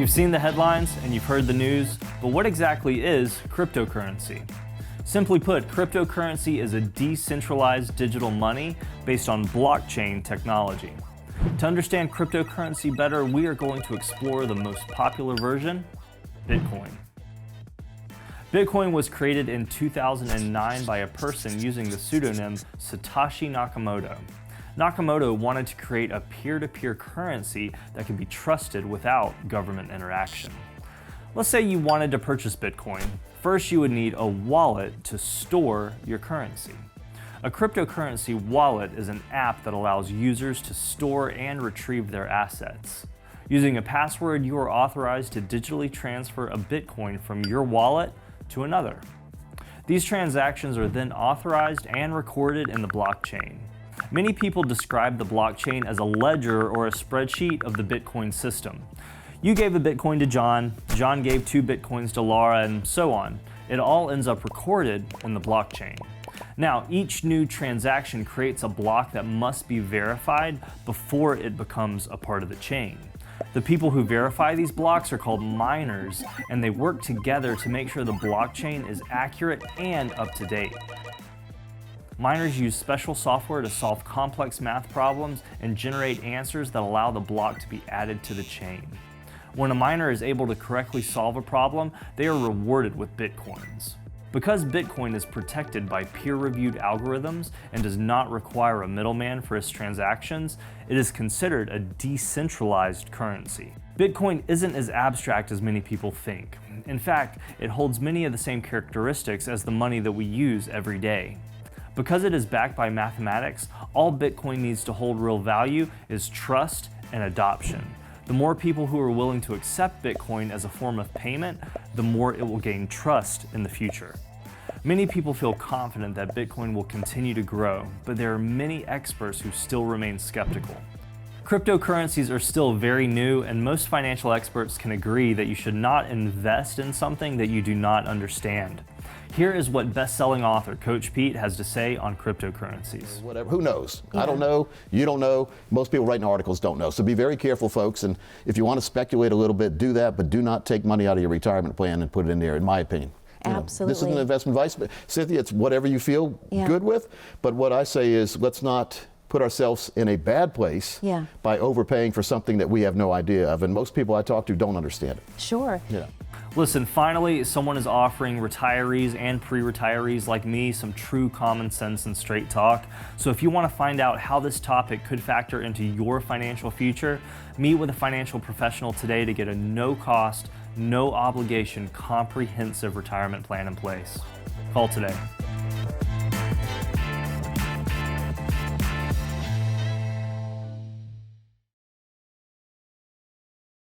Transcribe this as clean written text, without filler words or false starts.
You've seen the headlines and you've heard the news, but what exactly is cryptocurrency? Simply put, cryptocurrency is a decentralized digital money based on blockchain technology. To understand cryptocurrency better, we are going to explore the most popular version, Bitcoin. Bitcoin was created in 2009 by a person using the pseudonym Satoshi Nakamoto. Nakamoto wanted to create a peer-to-peer currency that could be trusted without government interaction. Let's say you wanted to purchase Bitcoin. First, you would need a wallet to store your currency. A cryptocurrency wallet is an app that allows users to store and retrieve their assets. Using a password, you are authorized to digitally transfer a Bitcoin from your wallet to another. These transactions are then authorized and recorded in the blockchain. Many people describe the blockchain as a ledger or a spreadsheet of the Bitcoin system. You gave a Bitcoin to John, John gave 2 Bitcoins to Laura, and so on. It all ends up recorded in the blockchain. Now, each new transaction creates a block that must be verified before it becomes a part of the chain. The people who verify these blocks are called miners, and they work together to make sure the blockchain is accurate and up to date. Miners use special software to solve complex math problems and generate answers that allow the block to be added to the chain. When a miner is able to correctly solve a problem, they are rewarded with Bitcoins. Because Bitcoin is protected by peer-reviewed algorithms and does not require a middleman for its transactions, it is considered a decentralized currency. Bitcoin isn't as abstract as many people think. In fact, it holds many of the same characteristics as the money that we use every day. Because it is backed by mathematics, all Bitcoin needs to hold real value is trust and adoption. The more people who are willing to accept Bitcoin as a form of payment, the more it will gain trust in the future. Many people feel confident that Bitcoin will continue to grow, but there are many experts who still remain skeptical. Cryptocurrencies are still very new, and most financial experts can agree that you should not invest in something that you do not understand. Here is what best-selling author Coach Pete has to say on cryptocurrencies. Whatever, who knows? Yeah. I don't know, you don't know, most people writing articles don't know. So be very careful, folks, and if you want to speculate a little bit, do that, but do not take money out of your retirement plan and put it in there, in my opinion. Absolutely. This isn't investment advice, but Cynthia, it's whatever you feel good with, but what I say is let's not put ourselves in a bad place by overpaying for something that we have no idea of, and most people I talk to don't understand it. Sure. Yeah. Listen, finally, someone is offering retirees and pre-retirees like me some true common sense and straight talk. So if you want to find out how this topic could factor into your financial future, meet with a financial professional today to get a no-cost, no-obligation, comprehensive retirement plan in place. Call today.